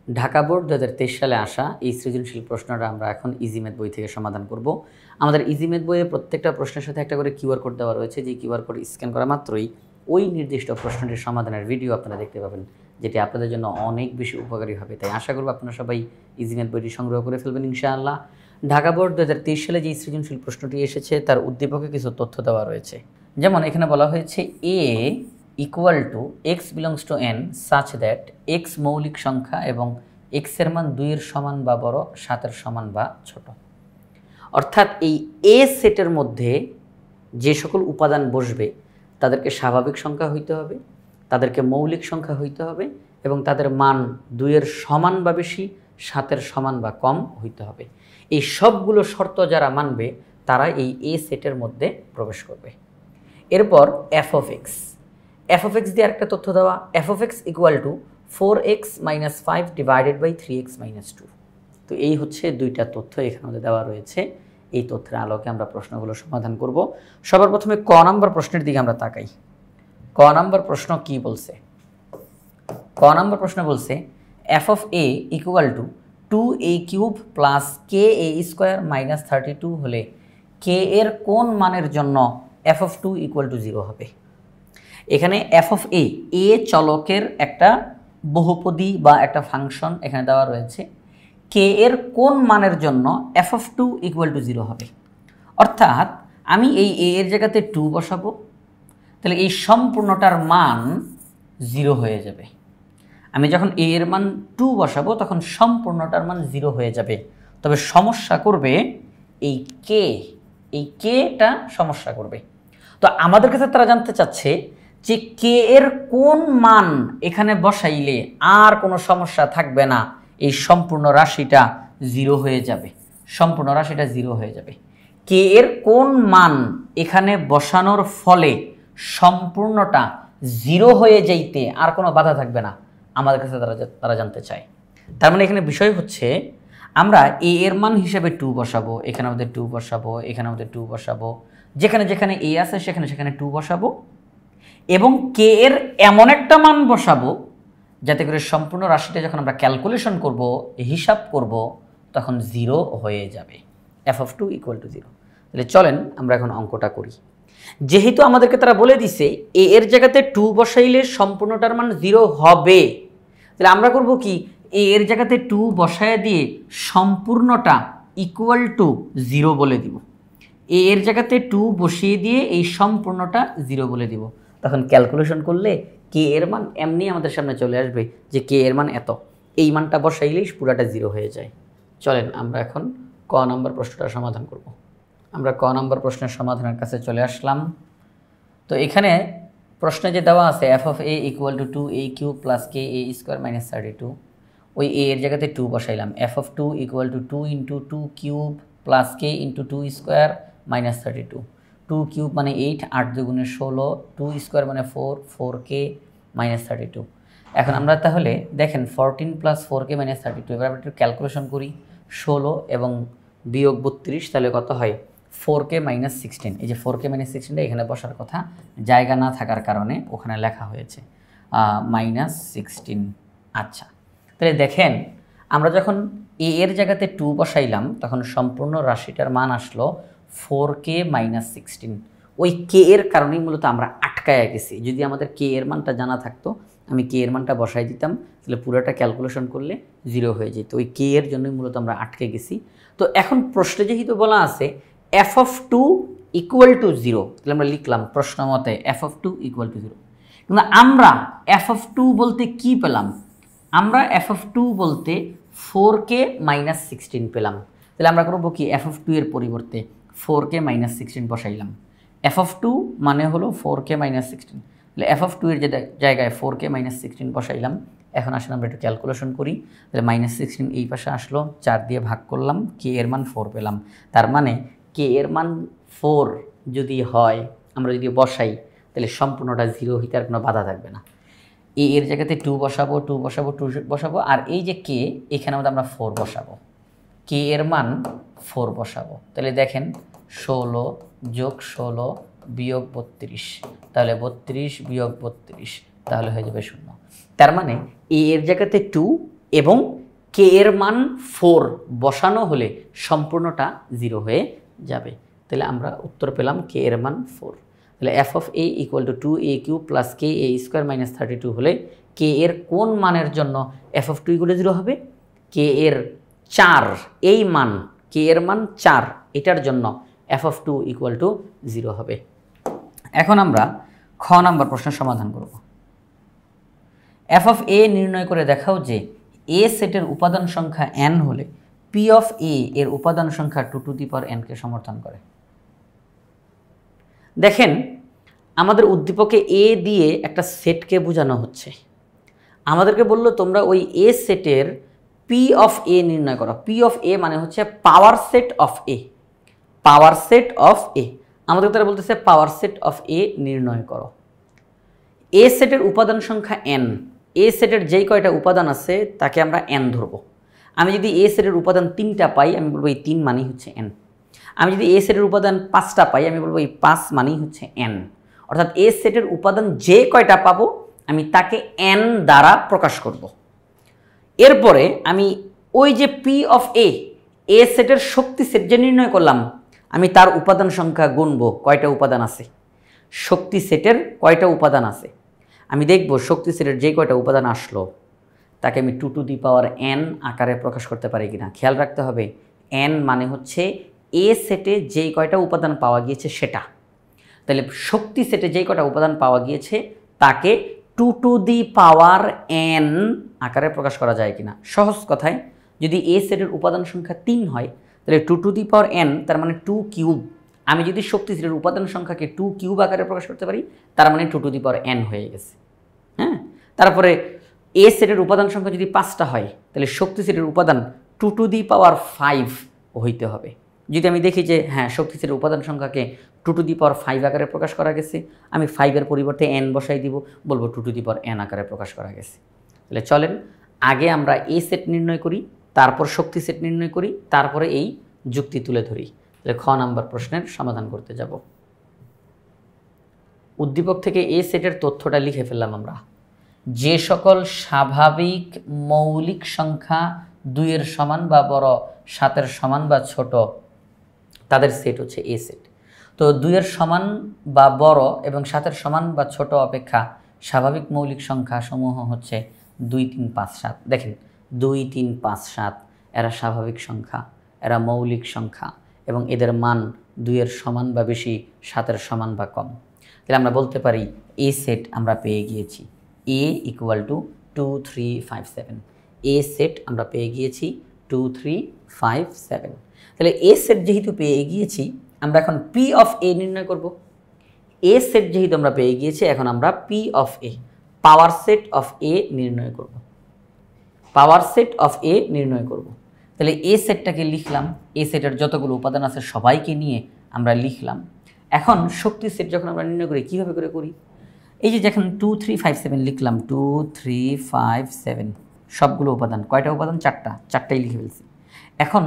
Dhaka board 2023 সালে আসা এই সৃজনশীল প্রশ্নটা আমরা এখন ইজি ম্যাথ বই থেকে সমাধান করব। আমাদের ইজি ম্যাথ বইয়ে প্রত্যেকটা প্রশ্নের সাথে একটা করে কিউআর কোড দেওয়া রয়েছে, যে কিউআর কোড স্ক্যান করা মাত্রই ওই নির্দিষ্ট প্রশ্নটির সমাধানের ভিডিও আপনারা দেখতে পাবেন, যেটি আপনাদের জন্য অনেক বেশি উপকারী হবে। তাই আশা করব আপনারা সবাই ইজি ম্যাথ বইটি সংগ্রহ করে ফেলবেন ইনশাআল্লাহ। ঢাকা বোর্ড 2023 সালে যে সৃজনশীল প্রশ্নটি এসেছে তার উদ্দীপকে কিছু তথ্য দেওয়া রয়েছে। যেমন এখানে বলা হয়েছে A equal to X belongs to N such that X মৌলিক সংখ্যা এবং এক্স এর মান 2 এর সমান বা বড়, 7 এর সমান বা ছোট। অর্থাৎ এই এ সেটের মধ্যে যে সকল উপাদান বসবে তাদেরকে স্বাভাবিক সংখ্যা হইতে হবে, তাদেরকে মৌলিক সংখ্যা হইতে হবে এবং তাদের মান 2 এর সমান বা বেশি, 7 এর সমান বা কম হইতে হবে। এই সবগুলো শর্ত যারা মানবে তারা এই এ সেটের মধ্যে প্রবেশ করবে। এরপর এফ অফ এক্স দিয়ে একটা তথ্য দেওয়া, f of x equal to 4x - 5 divided by 3x - 2। তো এই হচ্ছে দুইটা তথ্য এখানে আমাদের দেওয়া রয়েছে। এই তথ্যের আলোকে আমরা প্রশ্নগুলো সমাধান করব। সবার প্রথমে ক নাম্বার প্রশ্নের দিকে আমরা তাকাই। ক নাম্বার প্রশ্ন কি বলছে? ক নাম্বার প্রশ্ন বলছে F of A equal to 2a³ plus ka² - 32 হলে কে এর কোন মানের জন্য এফ অফ 2 ইকুয়াল টু 0 হবে। এখানে এফ অফ এ চলকের একটা বহুপদী বা একটা ফাংশন এখানে দেওয়া রয়েছে। কে এর কোন মানের জন্য এফ অফ 2 ইকুয়াল টু 0 হবে। অর্থাৎ আমি এই এ এর জায়গাতে 2 বসাবো, তাহলে এই সম্পূর্ণটার মান 0 হয়ে যাবে। আমি যখন এ এর মান 2 বসাবো তখন সম্পূর্ণটার মান 0 হয়ে যাবে। তবে সমস্যা করবে এই কেটা সমস্যা করবে। তো আমাদের কাছে তারা জানতে চাচ্ছে যে কে এর কোন মান এখানে বসাইলে আর কোনো সমস্যা থাকবে না, এই সম্পূর্ণ রাশিটা 0 হয়ে যাবে, সম্পূর্ণ রাশিটা 0 হয়ে যাবে। কে এর কোন মান এখানে বসানোর ফলে সম্পূর্ণটা 0 হয়ে যাইতে আর কোনো বাধা থাকবে না, আমাদের কাছে তারা জানতে চায়। তার মানে এখানে বিষয় হচ্ছে আমরা এ এর মান হিসেবে 2 বসাবো, এখানে আমাদের 2 বসাবো, এখানে আমাদের 2 বসাবো, যেখানে যেখানে এ আছে সেখানে সেখানে 2 বসাবো এবং কে এর এমন একটা মান বসাবো যাতে করে সম্পূর্ণ রাশিটা যখন আমরা ক্যালকুলেশন করব, হিসাব করব, তখন 0 হয়ে যাবে। F of 2 equal two 0। তাহলে চলেন আমরা এখন অঙ্কটা করি। যেহেতু আমাদেরকে তারা বলে দিছে এ এর জায়গাতে 2 বসাইলে সম্পূর্ণটার মান 0 হবে, তাহলে আমরা করব কি, এ এর জায়গাতে 2 বসায় দিয়ে সম্পূর্ণটা ইকুয়াল টু 0 বলে দিব। এ এর জায়গাতে 2 বসিয়ে দিয়ে এই সম্পূর্ণটা 0 বলে দিব। তখন ক্যালকুলেশন করলে কে এর মান এমনি আমাদের সামনে চলে আসবে যে কে এর মান এত, এই মানটা বসাইলেই পুরাটা 0 হয়ে যায়। চলেন আমরা এখন ক নাম্বার প্রশ্নটা সমাধান করব। আমরা ক নাম্বার প্রশ্নের সমাধানের কাছে চলে আসলাম। তো এখানে প্রশ্নে যে দেওয়া আছে F of A equal to 2a³ plus ka² - 32, ওই এ এর জায়গাতে 2 বসাইলাম। F of 2 equal to 2 × 2³ plus k × 2² - 32। 2³ মানে 8, 8 × 2 = 16, 2² মানে 4, 4k - 32। এখন আমরা তাহলে দেখেন 14 প্লাস 4k - 32, এবার আমরা একটু ক্যালকুলেশন করি। 16 এবং বিয়োগ 32, তাহলে কত হয় 4k - 16। এই যে 4k - 16টা এখানে বসার কথা, জায়গা না থাকার কারণে ওখানে লেখা হয়েছে -16। আচ্ছা, তাহলে দেখেন আমরা যখন এ এর জায়গাতে 2 বসাইলাম তখন সম্পূর্ণ রাশিটার মান আসলো 4k - 16। ওই কে এর কারণেই মূলত আমরা আটকায়া গেছি। যদি আমাদের কে এর মানটা জানা থাকতো, আমি কে এর মানটা বসাই দিতাম, তাহলে পুরোটা ক্যালকুলেশন করলে 0 হয়ে যেত। ওই কে এর জন্যই মূলত আমরা আটকে গেছি। তো এখন প্রশ্নে যেহেতু বলা আছে এফ অফ 2 ইকুয়াল টু 0, তাহলে আমরা লিখলাম প্রশ্ন মতে এফ অফ 2 ইকুয়াল টু 0। কিন্তু আমরা এফ অফ 2 বলতে কি পেলাম? আমরা এফ অফ 2 বলতে 4k - 16 পেলাম। তাহলে আমরা করবো কি, এফ অফ 2 এর পরিবর্তে 4k - 16 বসাইলাম। এফ অফ 2 মানে হলো 4k - 16, তাহলে এফ অফ 2 এর জায়গায় 4k - 16 বসাইলাম। এখন আসলে আমরা একটু ক্যালকুলেশন করি। তাহলে -16 এই পাশে আসলো, 4 দিয়ে ভাগ করলাম, কে এর মান 4 পেলাম। তার মানে কে এর মান 4 যদি হয়, আমরা যদি বসাই, তাহলে সম্পূর্ণটা 0 হইতে আর কোনো বাধা থাকবে না। এ এর জায়গাতে 2 বসাবো, 2 বসাবো, 2 বসাবো, আর এই যে কে, এখানে মধ্যে আমরা 4 বসাবো, কে এর মান 4 বসাবো। তাহলে দেখেন 16 যোগ 16 বিয়োগ 32, তাহলে 32 বিয়োগ 32, তাহলে হয়ে যাবে 0। তার মানে এ এর জায়গাতে 2 এবং কে এর মান 4 বসানো হলে সম্পূর্ণটা 0 হয়ে যাবে। তাহলে আমরা উত্তর পেলাম কে এর মান 4। তাহলে F of A equal to 2a³ plus K A square minus 32 হলে কে এর কোন মানের জন্য এফ অফ 2 ইকুয়াল টু 0 হবে? কে এর 4 এই মান, কে এর মান 4 এটার জন্য এফ অফ 2 ইকুয়াল টু 0 হবে। এখন আমরা খ নাম্বার প্রশ্নের সমাধান করব। এফ অফ এ নির্ণয় করে দেখাও যে এ সেটের উপাদান সংখ্যা n হলে পি অফ এ এর উপাদান সংখ্যা 2 টু দি পাওয়ার n কে সমর্থন করে। দেখেন আমাদের উদ্দীপকে এ দিয়ে একটা সেটকে বোঝানো হচ্ছে। আমাদেরকে বললো তোমরা ওই এ সেটের পি অফ এ নির্ণয় করো। পি অফ এ মানে হচ্ছে power set of A, power set of A. আমাদের তারা বলতেছে পাওয়ার সেট অফ এ নির্ণয় করো। এ সেটের উপাদান সংখ্যা n, এ সেটের যেই কয়টা উপাদান আছে তাকে আমরা n ধরব। আমি যদি এ সেটের উপাদান 3টা পাই আমি বলবো এই 3 মানেই হচ্ছে n। আমি যদি এ সেটের উপাদান 5টা পাই আমি বলবো এই 5 মানেই হচ্ছে n। অর্থাৎ এ সেটের উপাদান যে কয়টা পাবো আমি তাকে n দ্বারা প্রকাশ করব। এরপরে আমি ওই যে পি অফ এ, এ সেটের শক্তি সেট যে নির্ণয় করলাম, আমি তার উপাদান সংখ্যা গুনব কয়টা উপাদান আছে, শক্তি সেটের কয়টা উপাদান আছে। আমি দেখব শক্তি সেটের যে কয়টা উপাদান আসলো তাকে আমি 2 টু দি পাওয়ার n আকারে প্রকাশ করতে পারি কিনা। খেয়াল রাখতে হবে n মানে হচ্ছে এ সেটে যেই কয়টা উপাদান পাওয়া গিয়েছে সেটা। তাহলে শক্তি সেটে যেই কয়টা উপাদান পাওয়া গিয়েছে তাকে 2 টু দি পাওয়ার n আকারে প্রকাশ করা যায় কিনা। সহজ কথায় যদি এ সেটের উপাদান সংখ্যা 3 হয় তাহলে 2 টু দি পাওয়ার n তার মানে 2 কিউব। আমি যদি শক্তি সেটের উপাদান সংখ্যাকে 2 কিউব আকারে প্রকাশ করতে পারি তার মানে 2 টু দি পাওয়ার n হয়ে গেছে। হ্যাঁ, তারপরে এ সেটের উপাদান সংখ্যা যদি 5টা হয় তাহলে শক্তি সেটের উপাদান 2 টু দি পাওয়ার 5 হইতে হবে। যদি আমি দেখি যে হ্যাঁ শক্তি সেটের উপাদান সংখ্যাকে 2 টু দি পাওয়ার 5 আকারে প্রকাশ করা গেছে, আমি 5-এর পরিবর্তে n বসাই দিব, বলবো 2 টু দি পাওয়ার n আকারে প্রকাশ করা গেছে। তাহলে চলেন আগে আমরা এ সেট নির্ণয় করি, তারপর শক্তি সেট নির্ণয় করি, তারপরে এই যুক্তি তুলে ধরি। তাহলে খ নাম্বার প্রশ্নের সমাধান করতে যাব। উদ্দীপক থেকে এ সেটের তথ্যটা লিখে ফেললাম আমরা। যে সকল স্বাভাবিক মৌলিক সংখ্যা 2-এর সমান বা বড়, 7-এর সমান বা ছোট তাদের সেট হচ্ছে এ সেট। তো 2-এর সমান বা বড় এবং 7-এর সমান বা ছোট অপেক্ষা স্বাভাবিক মৌলিক সংখ্যা সমূহ হচ্ছে 2, 3, 5, 7। দেখেন 2, 3, 5, 7 এরা স্বাভাবিক সংখ্যা, এরা মৌলিক সংখ্যা এবং এদের মান 2-এর সমান বা বেশি, 7-এর সমান বা কম। তাহলে আমরা বলতে পারি এ সেট আমরা পেয়ে গিয়েছি a equal to 2, 3, 5, 7। A set আমরা পেয়ে গিয়েছি 2, 3, 5, 7। তাহলে এ সেট যেহেতু পেয়ে গিয়েছি আমরা এখন পি অফ এ নির্ণয় করব। এ সেট যেহেতু আমরা পেয়ে গিয়েছি এখন আমরা P of A, power set of A নির্ণয় করব। পাওয়ার সেট অফ এ নির্ণয় করব। তাহলে এ সেটটাকে লিখলাম, এ সেটের যতগুলো উপাদান আছে সবাইকে নিয়ে আমরা লিখলাম। এখন শক্তি সেট যখন আমরা নির্ণয় করি কীভাবে করে করি, এই যে যখন 2, 3, 5, 7 লিখলাম, 2, 3, 5, 7 সবগুলো উপাদান, কয়টা উপাদান? 4টা, 4টাই লিখে ফেলছি। এখন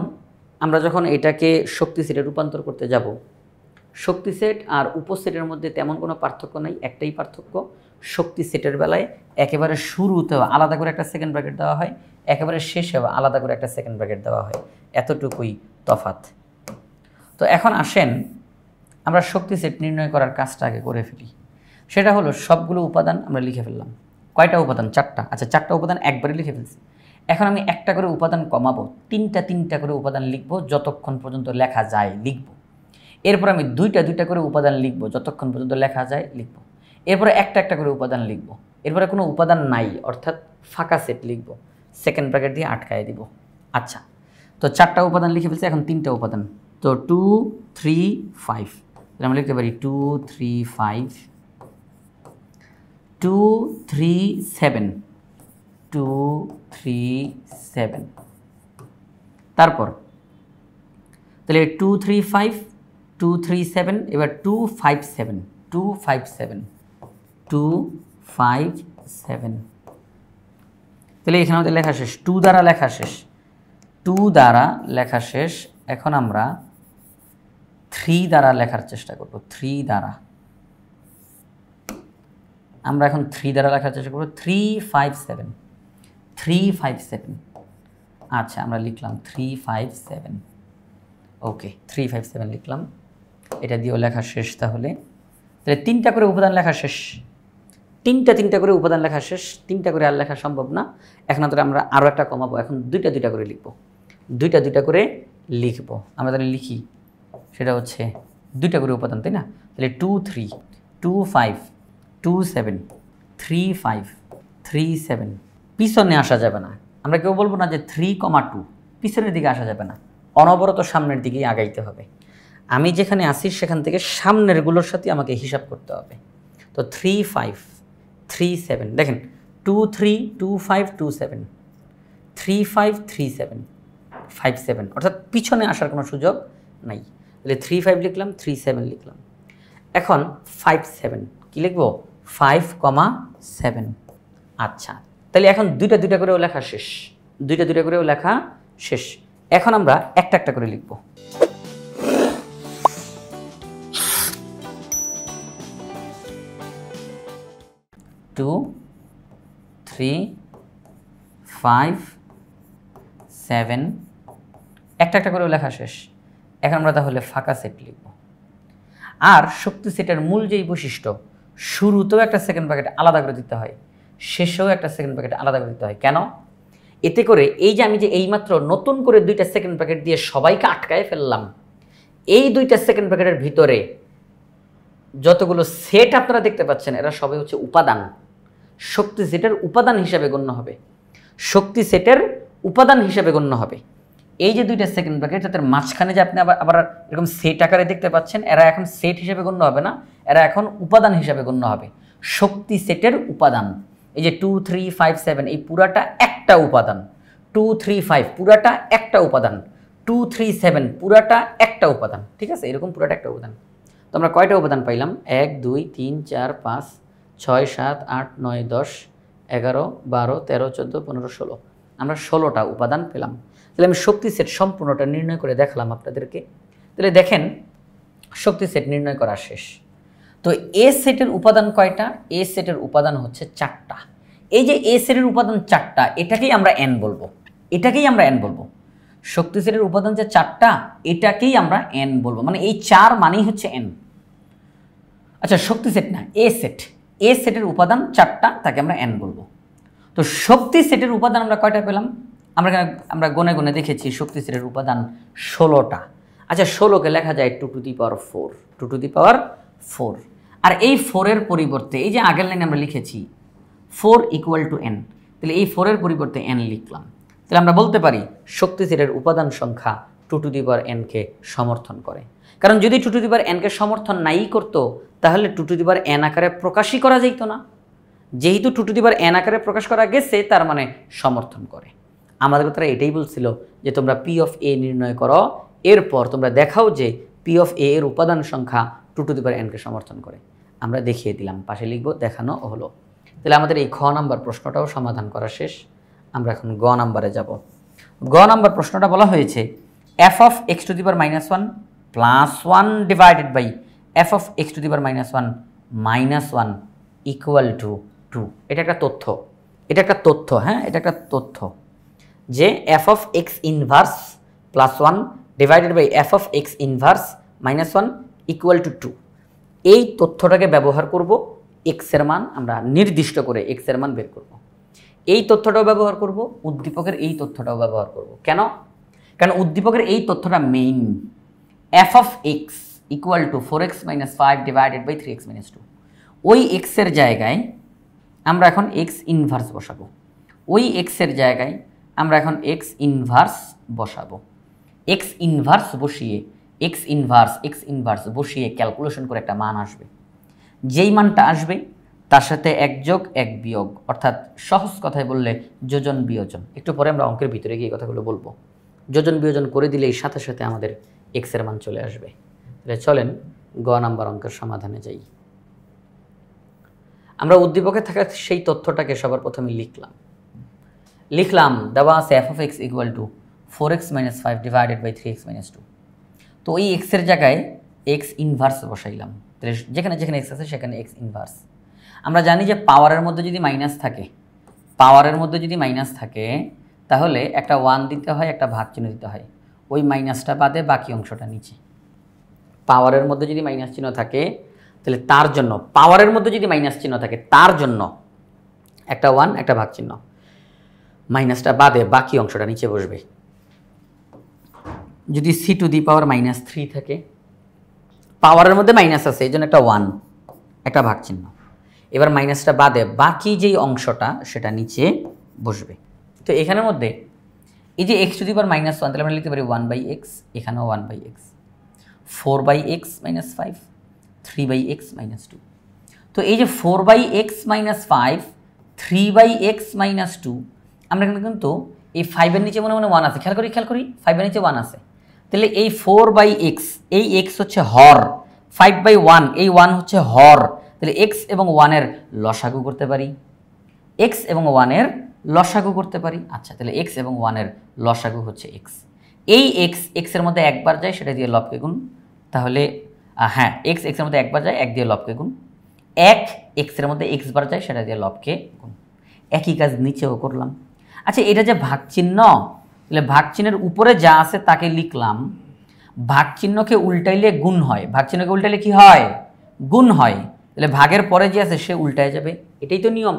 আমরা যখন এটাকে শক্তি সেটে রূপান্তর করতে যাব, শক্তি সেট আর উপসেটের মধ্যে তেমন কোনো পার্থক্য নাই, একটাই পার্থক্য, শক্তি সেটের বেলায় একেবারে শুরুতেও আলাদা করে একটা সেকেন্ড ব্র্যাকেট দেওয়া হয়, একেবারে শেষেও আলাদা করে একটা সেকেন্ড ব্র্যাকেট দেওয়া হয়, এতটুকুই তফাৎ। তো এখন আসেন আমরা শক্তি সেট নির্ণয় করার কাজটা আগে করে ফেলি। সেটা হলো সবগুলো উপাদান আমরা লিখে ফেললাম। কয়টা উপাদান? 4টা। আচ্ছা 4টা উপাদান একবারে লিখে ফেলছি। এখন আমি একটা করে উপাদান কমাবো, 3টা করে উপাদান লিখবো, যতক্ষণ পর্যন্ত লেখা যায় লিখব। এরপর আমি 2টা করে উপাদান লিখবো, যতক্ষণ পর্যন্ত লেখা যায় লিখব। এরপরে একটা করে উপাদান লিখব। এরপরে কোনো উপাদান নাই অর্থাৎ ফাঁকা সেট লিখব, সেকেন্ড ব্র্যাকেট দিয়ে আটকায় দিব। আচ্ছা, তো 4টা উপাদান লিখে ফেলছি, এখন 3টা উপাদান। তো 2, 3, 5 আমরা লিখতে পারি 2, 3, 5, 2, 3, 7, 2, 3, 7। তারপর তাহলে 2, 3, 5, 2, 3, 7, এবার 2, 5, 7, 2, 5, 7, 2, 5, 7। তাহলে এখানে আমাদের লেখা শেষ, 2 দ্বারা লেখা শেষ, 2 দ্বারা লেখা শেষ। এখন আমরা 3 দ্বারা লেখার চেষ্টা করব, 3 দ্বারা আমরা এখন 3 দ্বারা লেখার চেষ্টা করব। 3, 5, 7, 357। আচ্ছা আমরা লিখলাম 357। ওকে 357 লিখলাম, এটা দিয়েও লেখা শেষ। তাহলে তিনটা করে উপাদান লেখা শেষ, তিনটা করে উপাদান লেখা শেষ। তিনটা করে আর লেখা সম্ভব না, এখন আমরা আরও একটা কমাবো, এখন দুইটা করে লিখবো, দুইটা করে লিখবো। আমরা তাহলে লিখি, সেটা হচ্ছে দুইটা করে উপাদান, তাই না? তাহলে 2 3 2 5 2 7 3 5 3 7। পিছনে আসা যাবে না, আমরা কেউ বলবো না যে 3,2, পিছনের দিকে আসা যাবে না, অনবরত সামনের দিকেই আগাইতে হবে। আমি যেখানে আসি সেখান থেকে সামনেরগুলোর সাথে আমাকে হিসাব করতে হবে। তো 3 5 3 7, দেখেন 2 3 2 5 2 7 3 5 3 7 5 7, অর্থাৎ পিছনে আসার কোনো সুযোগ নাই। তাহলে 3 5 লিখলাম, 3 7 লিখলাম। এখন 5 7 কী লিখবো? 5,7। আচ্ছা, তাহলে এখন দুইটা করেও লেখা শেষ, দুইটা করেও লেখা শেষ। এখন আমরা একটা করে লিখব। টু 3 5 7, একটা করেও লেখা শেষ। এখন আমরা তাহলে ফাঁকা সেট লিখব। আর শক্তি সেটের মূল যেই বৈশিষ্ট্য, শুরুতেও একটা সেকেন্ড ব্র্যাকেট আলাদা করে দিতে হয়, শেষেও একটা সেকেন্ড ব্র্যাকেট আলাদা করে দিতে হয়। কেন? এতে করে এই যে আমি যে এইমাত্র নতুন করে দুইটা সেকেন্ড ব্র্যাকেট দিয়ে সবাইকে আটকায় ফেললাম, এই দুইটা সেকেন্ড ব্র্যাকেটের ভিতরে যতগুলো সেট আপনারা দেখতে পাচ্ছেন এরা সবাই হচ্ছে উপাদান, শক্তি সেটের উপাদান হিসাবে গণ্য হবে, শক্তি সেটের উপাদান হিসাবে গণ্য হবে। এই যে দুইটা সেকেন্ড ব্র্যাকেট, তাদের মাঝখানে যে আপনি আবার এরকম সেট আকারে দেখতে পাচ্ছেন, এরা এখন সেট হিসেবে গণ্য হবে না, এরা এখন উপাদান হিসাবে গণ্য হবে, শক্তি সেটের উপাদান। এই যে 2 3 5 7 এই পুরাটা একটা উপাদান, 2 3 5 পুরাটা একটা উপাদান, 2 3 7 পুরাটা একটা উপাদান, ঠিক আছে? এরকম পুরাটা একটা উপাদান। তো আমরা কয়টা উপাদান পাইলাম? 1 2 3 4 5 6 7 8 9 10 11 12 13 14 15 16, আমরা 16টা উপাদান পেলাম। তাহলে আমি শক্তি সেট সম্পূর্ণটা নির্ণয় করে দেখালাম আপনাদেরকে। তাহলে দেখেন শক্তি সেট নির্ণয় করা শেষ। তো এ সেটের উপাদান কয়টা? এ সেটের উপাদান হচ্ছে 4টা। এই যে এ সেটের উপাদান 4টা, এটাকেই আমরা এন বলবো, এটাকেই আমরা এন বলবো। শক্তি সেটের উপাদান যে 4টা, এটাকেই আমরা এন বলবো, মানে এই 4 মানেই হচ্ছে এন। আচ্ছা শক্তি সেট না, এ সেট, এ সেটের উপাদান 4টা, তাকে আমরা এন বলবো। তো শক্তি সেটের উপাদান আমরা কয়টা পেলাম? আমরা গনে গনে দেখেছি শক্তি সেটের উপাদান 16টা। আচ্ছা 16কে লেখা যায় 2 two the power 4, 2 two the পাওয়ার 4। আর এই 4-এর পরিবর্তে এই যে আগের লাইনে আমরা লিখেছি 4 ইকুয়াল টু এন, তাহলে এই 4-এর পরিবর্তে এন লিখলাম। তাহলে আমরা বলতে পারি শক্তি সেটের উপাদান সংখ্যা 2 টু দি পাওয়ার এনকে সমর্থন করে। কারণ যদি 2 টু দি পাওয়ার এনকে সমর্থন নাই করতো, তাহলে 2 টু দি পাওয়ার এন আকারে প্রকাশই করা যেত না। যেহেতু 2 টু দি পাওয়ার এন আকারে প্রকাশ করা গেছে, তার মানে সমর্থন করে। আমাদের তারা এটাই বলছিল যে তোমরা পি অফ এ নির্ণয় করো, এরপর তোমরা দেখাও যে পি অফ এ এর উপাদান সংখ্যা 2 টু দি পাওয়ার এনকে সমর্থন করে। আমরা দেখিয়ে দিলাম, পাশে লিখব, দেখানো হলো। তাহলে আমাদের এই খ নাম্বার প্রশ্নটাও সমাধান করা শেষ। আমরা এখন গ নাম্বারে যাব। গ নাম্বার প্রশ্নটা বলা হয়েছে f of x to the power -1 +1 divided by f of x to the power -1 equal to 2। এটা একটা তথ্য, এটা একটা তথ্য, হ্যাঁ এটা একটা তথ্য যে f of x inverse +1 divided by f of x inverse -1 equal to 2। এই তথ্যটাকে ব্যবহার করব, এক্সের মান আমরা নির্দিষ্ট করে এক্সের মান বের করব। এই তথ্যটাও ব্যবহার করব, উদ্দীপকের এই তথ্যটাও ব্যবহার করব। কেন? কারণ উদ্দীপকের এই তথ্যটা main. F of x equal to 4x - 5 divided by 3x - 2। ওই এক্সের জায়গায় আমরা এখন এক্স ইনভার্স বসাবো, ওই এক্সের জায়গায় আমরা এখন এক্স ইনভার্স বসাবো। এক্স ইনভার্স বসিয়ে এক্স ইনভার্স বসিয়ে ক্যালকুলেশন করে একটা মান আসবে। যেই মানটা আসবে তার সাথে 1 যোগ 1 বিয়োগ, অর্থাৎ সহজ কথায় বললে যোজন বিয়োজন। একটু পরে আমরা অঙ্কের ভিতরে গিয়ে কথাগুলো বলবো। যোজন বিয়োজন করে দিলেই সাথে সাথে আমাদের এক্সের মান চলে আসবে। তাহলে চলেন গ নাম্বার অঙ্কের সমাধানে যাই। আমরা উদ্দীপকে থাকা সেই তথ্যটাকে সবার প্রথমে লিখলাম দেওয়া আছে F of x equal to 4x - 5 divided by 3x - 2। তো ওই এক্সের জায়গায় এক্স ইনভার্স বসাইলাম। তাহলে যেখানে যেখানে এক্স আছে সেখানে এক্স ইনভার্স। আমরা জানি যে পাওয়ারের মধ্যে যদি মাইনাস থাকে, পাওয়ারের মধ্যে যদি মাইনাস থাকে তাহলে একটা 1 দিতে হয়, একটা ভাগ চিহ্ন দিতে হয়, ওই মাইনাসটা বাদে বাকি অংশটা নিচে। পাওয়ারের মধ্যে যদি মাইনাস চিহ্ন থাকে তাহলে তার জন্য, পাওয়ারের মধ্যে যদি মাইনাস চিহ্ন থাকে তার জন্য একটা 1 একটা ভাগ চিহ্ন, মাইনাসটা বাদে বাকি অংশটা নিচে বসবে। যদি c⁻³ থাকে, পাওয়ারের মধ্যে মাইনাস আছে এই জন্য একটা 1 একটা ভাগ চিহ্ন, এবার মাইনাসটা বাদে বাকি যেই অংশটা সেটা নিচে বসবে। তো এখানের মধ্যে এই যে x⁻⁻1 তাহলে আমরা লিখতে পারি 1/x, এখানেও 1/x, 4/x - 5, 3/x - 2। তো এই যে 4/x - 5, 3/x - 2, আমরা কিন্তু এই 5-এর নিচে মনে মনে 1 আছে, খেয়াল করি 5-এর নিচে 1 আছে, তাহলে এই 4/x, এই x হচ্ছে হর, 5/1 এই 1 হচ্ছে হর, তাহলে x এবং 1 এর লসাগু করতে পারি, x এবং 1 এর লসাগু করতে পারি। আচ্ছা, তাহলে x এবং 1 এর লসাগু হচ্ছে x। এই x এর মধ্যে একবার যায়, সেটা দিয়ে লবকে গুণ, তাহলে হ্যাঁ x এর মধ্যে একবার যায়, 1 দিয়ে লবকে গুণ, 1 x এর মধ্যে x বার যায়, সেটা দিয়ে লবকে গুণ। একই কাজ নিচেও করলাম। আচ্ছা, এটা যে ভাগ চিহ্ন, তাহলে ভাগ চিহ্নের উপরে যা আছে তাকে লিখলাম, ভাগ চিহ্নকে উল্টাইলে গুণ হয়, ভাগ চিহ্নকে উল্টাইলে কি হয়? গুণ হয়। তাহলে ভাগের পরে যে আছে সে উল্টায় যাবে, এটাই তো নিয়ম,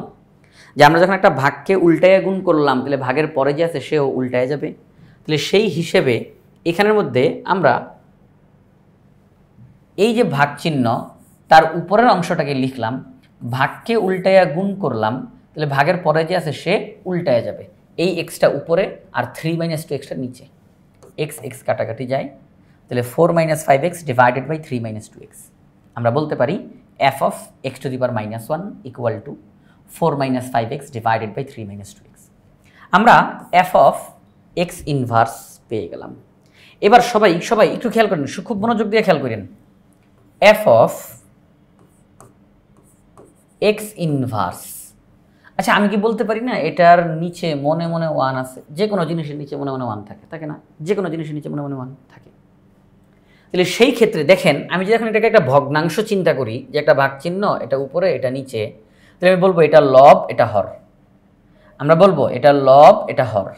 যে আমরা যখন একটা ভাগকে উল্টায় গুণ করলাম তাহলে ভাগের পরে যে আছে সেও উল্টায় যাবে। তাহলে সেই হিসেবে এখানের মধ্যে আমরা এই যে ভাগ চিহ্ন তার উপরের অংশটাকে লিখলাম, ভাগকে উল্টায়া গুণ করলাম, তাহলে ভাগের পরে যে আছে সে উল্টায় যাবে, এই এক্সটা উপরে আর 3 - 2 এক্সটা নিচে, x কাটাকাটি যায়, তাহলে 4 - 5x / 3 - 2x। আমরা বলতে পারি f(x⁻⁻1 = 4 - 5x / 3 - 2x। আমরা f(x ইনভার্স) পেয়ে গেলাম। এবার সবাই একটু খেয়াল করেন, খুব মনোযোগ দিয়ে খেয়াল করেন, f(x ইনভার্স), আচ্ছা আমি কি বলতে পারি না এটার নিচে মনে মনে 1 আছে? যে কোনো জিনিসের নিচে মনে মনে 1 থাকে না? যে কোনো জিনিসের নিচে মনে মনে 1 থাকে। তাহলে সেই ক্ষেত্রে দেখেন, আমি যদি এখন এটাকে একটা ভগ্নাংশ চিন্তা করি, যে একটা ভাগ চিহ্ন, এটা উপরে এটা নিচে, তাহলে আমি বলবো এটা লব এটা হর, আমরা বলবো এটা লব এটা হর।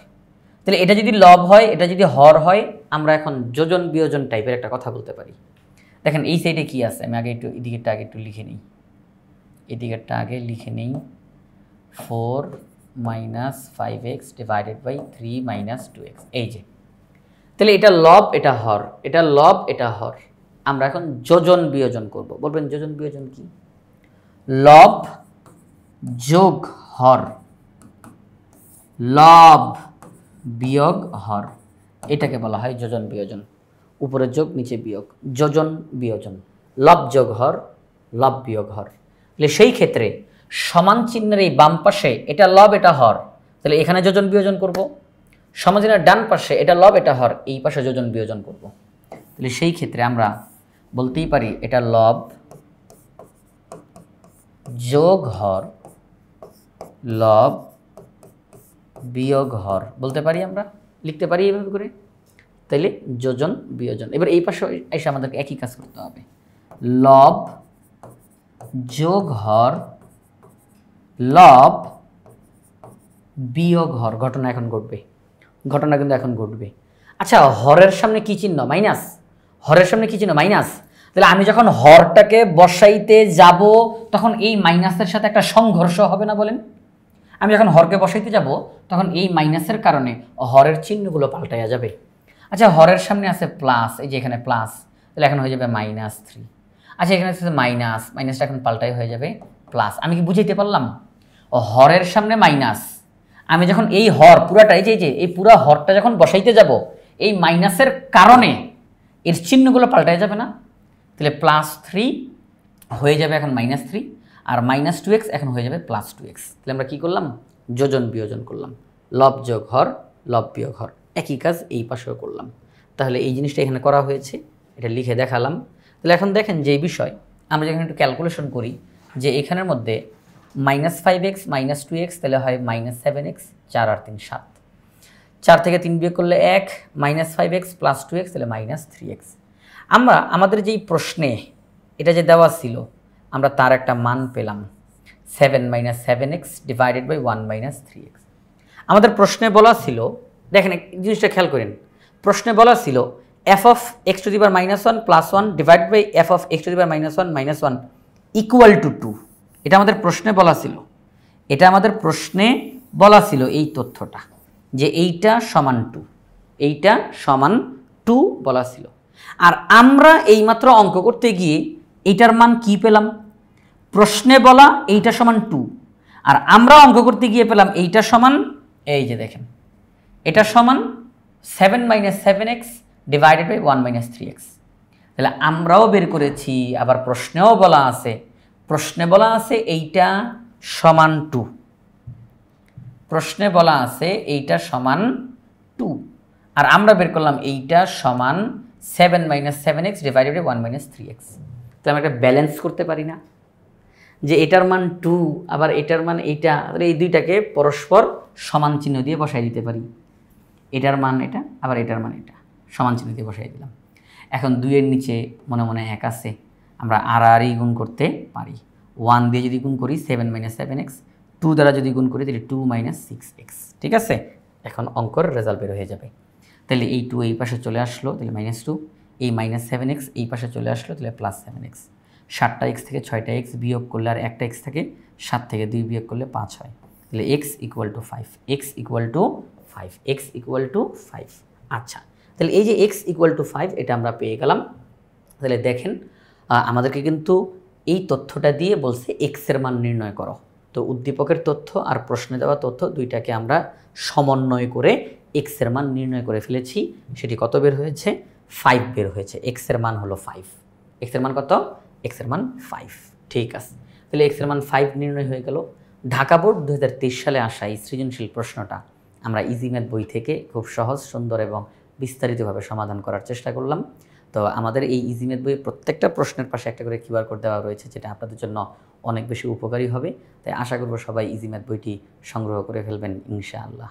তাহলে এটা যদি লব হয়, এটা যদি হর হয়, আমরা এখন যোজন বিয়োজন টাইপের একটা কথা বলতে পারি। দেখেন এই সাইডে কি আছে, আমি আগে একটু এদিকেরটা আগে একটু লিখে নিই, এদিকেরটা আগে লিখে নিই, 4 - 5x / 3 - 2x, এই যে। তাহলে এটা লব এটা হর, এটা লব এটা হর, আমরা এখন যোজন বিয়োজন করব। বলবেন যোজন বিয়োজন কি? লব যোগ হর, লব বিয়োগ হর, এটাকে বলা হয় যোজন বিয়োজন। উপরে যোগ নিচে বিয়োগ, যোজন বিয়োজন, লব যোগ হর, লব বিয়োগ হর। তাহলে সেই ক্ষেত্রে সমান চিহ্নের এই বাম পাশে এটা লব এটা হর, তাহলে এখানে যোজন বিয়োজন করব। সমান চিহ্নের ডান পাশে এটা লব এটা হর, এই পাশে যোজন বিয়োজন করব। তাহলে সেই ক্ষেত্রে আমরা বলতেই পারি এটা লব যোগ হর, লব বিয়োগ হর বলতে পারি, আমরা লিখতে পারি এইভাবে করে। তাইলে যোজন বিয়োজন। এবার এই পাশে এসে আমাদেরকে একই কাজ করতে হবে, লব যোগ হর, লব বিয়োগ হর। ঘটনা এখন ঘটবে, ঘটনা কিন্তু এখন ঘটবে। আচ্ছা, হরের সামনে কি চিহ্ন? মাইনাস। হরের সামনে কি চিহ্ন? মাইনাস। তাহলে আমি যখন হরটাকে বসাইতে যাব তখন এই মাইনাসের সাথে একটা সংঘর্ষ হবে না বলেন? আমি যখন হরকে বসাইতে যাব তখন এই মাইনাসের কারণে হরের চিহ্নগুলো পাল্টাইয়া যাবে। আচ্ছা, হরের সামনে আছে প্লাস, এই যে এখানে প্লাস, তাহলে এখন হয়ে যাবে -3। আচ্ছা, এখানে আছে মাইনাস, মাইনাসটা এখন পাল্টাই হয়ে যাবে প্লাস। আমি কি বুঝাইতে পারলাম? হরের সামনে মাইনাস, আমি যখন এই হর পুরাটা, এই যে এই পুরা হরটা যখন বসাইতে যাব, এই মাইনাসের কারণে এর চিহ্নগুলো পাল্টাই যাবে না? তাহলে +3 হয়ে যাবে এখন -3, আর -2x এখন হয়ে যাবে +2x। তাহলে আমরা কি করলাম? যোজন বিয়োজন করলাম, লব যোগ হর, লব বিয়োগ হর। একই কাজ এই পাশেও করলাম। তাহলে এই জিনিসটা এখানে করা হয়েছে, এটা লিখে দেখালাম। তাহলে এখন দেখেন যে বিষয় আমরা যখন একটু ক্যালকুলেশন করি, যে এখানের মধ্যে -5x - 2x তাহলে হয় -7x, 4 আর 3 7, 4 থেকে 3 বিয়োগ করলে 1, -5x + 2x তাহলে -3x। আমরা আমাদের যেই প্রশ্নে এটা যে দেওয়া ছিল আমরা তার একটা মান পেলাম, 7 minus 7x divided by 1 minus 3x। আমাদের প্রশ্নে বলা ছিল, দেখেন জিনিসটা খেয়াল করেন, প্রশ্নে বলা ছিল f of x to the power -1 plus 1 divided by f of x to the power -1 minus 1 equal to 2। এটা আমাদের প্রশ্নে বলা ছিল, এটা আমাদের প্রশ্নে বলা ছিল এই তথ্যটা, যে এইটা সমান 2, এইটা সমান 2 বলা ছিল। আর আমরা এইমাত্র অঙ্ক করতে গিয়ে এইটার মান কি পেলাম? প্রশ্নে বলা এইটা সমান 2, আর আমরা অঙ্ক করতে গিয়ে পেলাম এইটা সমান, এই যে দেখেন, এটা সমান 7 minus 7x divided by 1 minus 3x। তাহলে আমরাও বের করেছি, আবার প্রশ্নেও বলা আছে, প্রশ্নে বলা আছে এইটা সমান 2, প্রশ্নে বলা আছে এইটা সমান 2, আর আমরা বের করলাম এইটা সমান 7 minus 7x divided by 1 minus 3x। তাহলে আমরা একটা ব্যালেন্স করতে পারি না, যে এটার মান 2 আবার এটার মান এইটা, এই দুইটাকে পরস্পর সমান চিহ্ন দিয়ে বসাই দিতে পারি। এটার মান এটা, আবার এটার মান এটা, সমান চিহ্ন দিয়ে বসাই দিলাম। এখন 2 এর নিচে মনে মনে 1 আছে, আমরা আর গুণ করতে পারি। 1 দিয়ে যদি গুণ করি 7 মাইনাস 7x, 2 দ্বারা যদি গুণ করি তাহলে 2 মাইনাস 6x। ঠিক আছে, এখন অঙ্কর রেজাল্ট বের হয়ে যাবে। তাহলে এই 2 এই পাশে চলে আসলো, তাহলে -2, এই মাইনাস 7x এই পাশে চলে আসলো, তাহলে প্লাস 7x। 7টা x থেকে 6টা x বিয়োগ করলে আর একটা x থাকে, 7 থেকে 2 বিয়োগ করলে 5 হয়। তাহলে x equal to 5, x equal to 5, x equal to 5। আচ্ছা, তাহলে এই যে x ইকুয়াল টু 5 এটা আমরা পেয়ে গেলাম। তাহলে দেখেন আমাদেরকে কিন্তু এই তথ্যটা দিয়ে বলছে x এর মান নির্ণয় করো। তো উদ্দীপকের তথ্য আর প্রশ্নে দেওয়া তথ্য দুইটাকে আমরা সমন্বয় করে x এর মান নির্ণয় করে ফেলেছি। সেটি কত বের হয়েছে? 5 বের হয়েছে। x এর মান হলো 5। x এর মান কত? x এর মান 5। ঠিক আছে, তাহলে x এর মান 5 নির্ণয় হয়ে গেল। ঢাকা বোর্ড 2023 সালে আসা এই সৃজনশীল প্রশ্নটা আমরা ইজি ম্যাথ বই থেকে খুব সহজ, সুন্দর এবং বিস্তারিতভাবে সমাধান করার চেষ্টা করলাম। তো আমাদের এই ইজি ম্যাথ বইয়ে প্রত্যেকটা প্রশ্নের পাশে একটা করে কিউআর কোড দেওয়া রয়েছে, যেটা আপনাদের জন্য অনেক বেশি উপকারী হবে। তাই আশা করব সবাই ইজি ম্যাথ বইটি সংগ্রহ করে ফেলবেন ইনশাআল্লাহ।